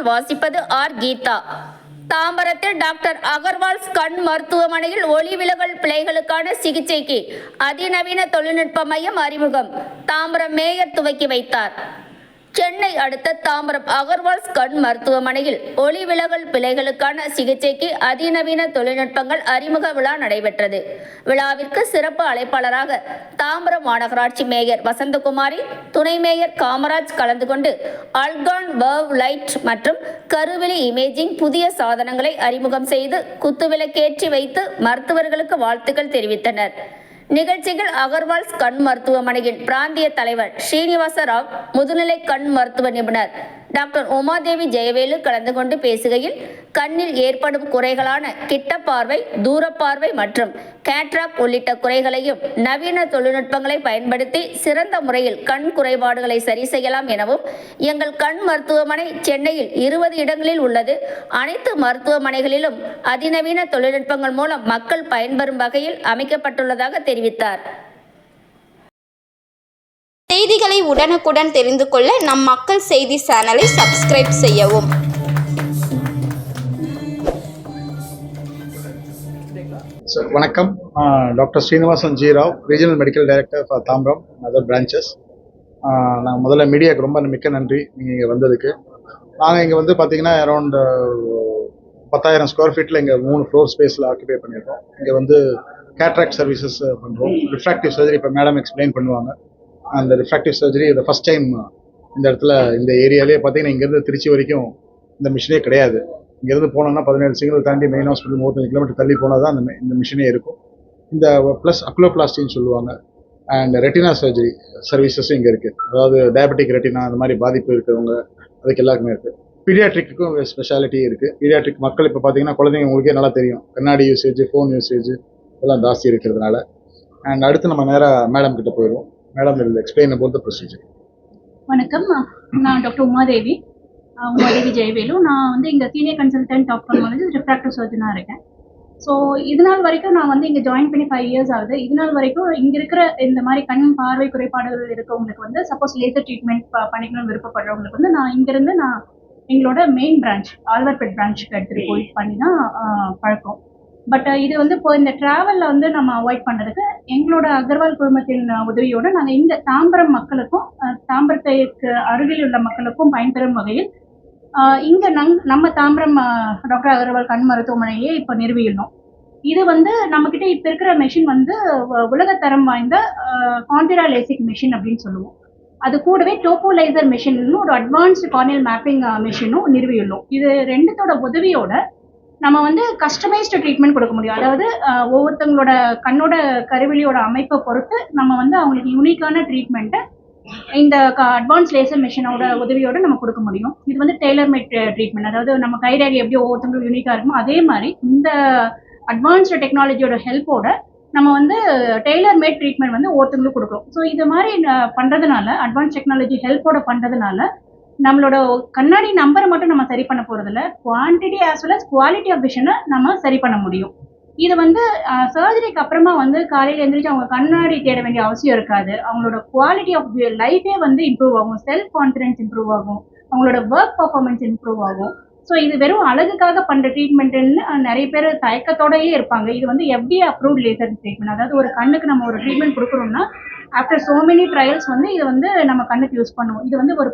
வாசிப்பது ஆர் கீதா. தாம்பரத்தில் டாக்டர் அகர்வால்ஸ் கண் மருத்துவமனையில் ஒளி விலகல் பிழைகளுக்கான சிகிச்சைக்கு அதிநவீன தொழில்நுட்ப மையம் அறிமுகம். தாம்பரம் மேயர் துவக்கி வைத்தார். சென்னை அடுத்த தாம்பரம் அகர்வால்ஸ் கண் மருத்துவமனையில் ஒளி விலகல் பிழைகளுக்கான சிகிச்சைக்கு அதிநவீன தொழில்நுட்பங்கள் அறிமுக விழா நடைபெற்றது. விழாவிற்கு சிறப்பு அழைப்பாளராக தாம்பரம் மாநகராட்சி மேயர் வசந்தகுமாரி, துணை மேயர் காமராஜ் கலந்து கொண்டு அல்கான் வர்வ் லைட் மற்றும் கருவிழி இமேஜிங் புதிய சாதனங்களை அறிமுகம் செய்து குத்துவிளக்கேற்றி வைத்து மருத்துவர்களுக்கு வாழ்த்துக்கள் தெரிவித்தனர். நிகழ்ச்சியில் அகர்வால்ஸ் கண் மருத்துவமனையின் பிராந்திய தலைவர் ஸ்ரீனிவாச ராவ், முதுநிலை கண் மருத்துவ நிபுணர் டாக்டர் உமாதேவி ஜெயவேலு கலந்து கொண்டு பேசுகையில், கண்ணில் ஏற்படும் குறைகளான கிட்ட பார்வை, தூரப்பார்வை மற்றும் கேட்ராக்ட் உள்ளிட்ட குறைகளையும் நவீன தொழில்நுட்பங்களை பயன்படுத்தி சிறந்த முறையில் கண் குறைபாடுகளை சரி செய்யலாம் எனவும், எங்கள் கண் மருத்துவமனை சென்னையில் 20 இடங்களில் உள்ளது. அனைத்து மருத்துவமனைகளிலும் அதிநவீன தொழில்நுட்பங்கள் மூலம் மக்கள் பயன்பெறும் வகையில் அமைக்கப்பட்டுள்ளதாக தெரிவித்தார். செய்திகளை உடனுக்குடன் தெரிந்து கொள்ள நம் மக்கள் செய்தி சேனலை சப்ஸ்கிரைப் செய்யவும். வணக்கம். Doctor Srinivasan G Rao, regional medical director for Tambaram other branches. நான் முதல்ல மீடியாவுக்கு ரொம்ப மிக்க நன்றி நீங்கள் இங்கே வந்ததுக்கு. நாங்கள் இங்கே வந்து பார்த்தீங்கன்னா அரௌண்ட் 10,000 ஸ்கொயர் ஃபீட்டில் இங்கே 3 ஃப்ளோர் ஸ்பேஸில் ஆக்குபை பண்ணியிருக்கோம். இங்கே வந்து கேட்ராக்ட் சர்வீசஸ் பண்ணுறோம். ரிஃப்ராக்டிவ் சர்ஜரி இப்போ மேடம் எக்ஸ்பிளைன் பண்ணுவாங்க. அந்த ரிஃப்ராக்டிவ் சர்ஜரி இது ஃபஸ்ட் டைம் இந்த இடத்துல இந்த ஏரியாலே பார்த்தீங்கன்னா இங்கேருந்து திருச்சி வரைக்கும் இந்த மிஷினே கிடையாது. இங்கேருந்து போனோம்னா 17 சிக்னல் தாண்டி மெயின் ஹாஸ்பிட்டல் 35 கிலோமீட்டர் தள்ளி போனால் தான் இந்த மிஷினே இருக்கும். இந்த ப்ளஸ் அக்லோபிளாஸ்டின்னு சொல்லுவாங்க. அண்ட் ரெட்டினா சர்ஜரி சர்வீசஸும் இங்கே இருக்குது. அதாவது டயபெட்டிக் ரெட்டினா அந்த மாதிரி பாதிப்பு இருக்கிறவங்க அதுக்கு எல்லாருக்குமே இருக்குது. பீடியாட்ரிக்கும் ஸ்பெஷாலிட்டி இருக்குது. பீடியாட்ரிக் மக்கள் இப்போ பார்த்தீங்கன்னா குழந்தைங்க உங்களுக்கே நல்லா தெரியும், கண்ணாடி யூசேஜ், ஃபோன் யூசேஜ் இதெல்லாம் ஜாஸ்தி இருக்கிறதுனால. அண்ட் அடுத்து நம்ம நேராக மேடம் கிட்ட போயிடுவோம். Madam will explain about the procedure. வணக்கம், நான் டாக்டர் உமாதேவி ஜெயவேலு. நான் வந்து இங்கே சீனியர் கன்சல்டன்ட் ஆப்தால்மாலஜிஸ்ட் ரிஃப்ராக்டிவ் சர்ஜனாக இருக்கேன். ஸோ இது நாள் வரைக்கும் நான் வந்து இங்கே ஜாயின் பண்ணி 5 இயர்ஸ் ஆகுது. இது நாள் வரைக்கும் இங்கே இருக்கிற இந்த மாதிரி கண் பார்வை குறைபாடுகள் இருக்கவங்களுக்கு வந்து சப்போஸ் லேசர் ட்ரீட்மெண்ட் பண்ணிக்கணும்னு விருப்பப்படுறவங்களுக்கு வந்து நான் இங்கேருந்து எங்களோட மெயின் பிரான்ச் ஆழ்வார்பேட் பிரான்ச்சுக்கு எடுத்துகிட்டு போய் பண்ணி தான் பழக்கம். பட் இது வந்து இப்போ இந்த ட்ராவலில் வந்து நம்ம அவாய்ட் பண்ணுறதுக்கு எங்களோட அகர்வால் குழுமத்தின் உதவியோடு நாங்கள் இந்த தாம்பரம் மக்களுக்கும் தாம்பரத்துக்கு அருகில் உள்ள மக்களுக்கும் பயன்பெறும் வகையில் இங்கே நம்ம தாம்பரம் டாக்டர் அகர்வால் கண் மருத்துவமனையே இப்போ நிறுவிடணும். இது வந்து நம்மக்கிட்ட இப்போ இருக்கிற மெஷின் வந்து உலகத்தரம் வாய்ந்த கான்டிரா லேசிக் மிஷின் அப்படின்னு சொல்லுவோம். அது கூடவே டோப்போ லேசர் மிஷின்னு ஒரு அட்வான்ஸ்டு கார்னியல் மேப்பிங் மிஷினும் நிறுவியுள்ளோம். இது ரெண்டுத்தோட உதவியோட நம்ம வந்து கஸ்டமைஸ்டு ட்ரீட்மெண்ட் கொடுக்க முடியும். அதாவது ஒவ்வொருத்தவங்களோட கண்ணோட கருவிழியோட அமைப்பை பொறுத்து நம்ம வந்து அவங்களுக்கு யூனிக்கான ட்ரீட்மெண்ட்டை இந்த அட்வான்ஸ் லேசர் மிஷினோட உதவியோடு நம்ம கொடுக்க முடியும். இது வந்து டெய்லர் மேட் ட்ரீட்மெண்ட். அதாவது நம்ம கைரேகை எப்படி ஒவ்வொருத்தவங்களும் யூனிக்காக இருக்குமோ அதே மாதிரி இந்த அட்வான்ஸ்டு டெக்னாலஜியோட ஹெல்ப்போட நம்ம வந்து டெய்லர் மேட் ட்ரீட்மெண்ட் வந்து ஒவ்வொருத்தவங்களும் கொடுக்குறோம். ஸோ இது மாதிரி பண்ணுறதுனால, அட்வான்ஸ் டெக்னாலஜி ஹெல்ப்போட பண்ணுறதுனால நம்மளோட கண்ணாடி நம்பரை மட்டும் நம்ம சரி பண்ண போகிறதில்ல, quantity as well as quality of விஷனை நம்ம சரி பண்ண முடியும். இது வந்து சர்ஜரிக்கு அப்புறமா வந்து காலையில் எழுந்திரிச்சு அவங்க கண்ணாடி தேட வேண்டிய அவசியம் இருக்காது. அவங்களோட குவாலிட்டி ஆஃப் லைஃபே வந்து இம்ப்ரூவ் ஆகும், செல்ஃப் கான்ஃபிடென்ஸ் இம்ப்ரூவ் ஆகும், அவங்களோட ஒர்க் பர்ஃபார்மன்ஸ் இம்ப்ரூவ் ஆகும். ஸோ இது வெறும் அழகுக்காக பண்ணுற ட்ரீட்மெண்ட்டுன்னு நிறைய பேர் தயக்கத்தோடயே இருப்பாங்க. இது வந்து FDA அப்ரூவ்ட் லேசர் ட்ரீட்மெண்ட். அதாவது ஒரு கண்ணுக்கு நம்ம ஒரு ட்ரீட்மெண்ட் கொடுக்குறோம்னா ஆஃப்டர் சோ மெனி ட்ரையல்ஸ் வந்து இதை வந்து நம்ம கண்ணுக்கு யூஸ் பண்ணுவோம். இது வந்து ஒரு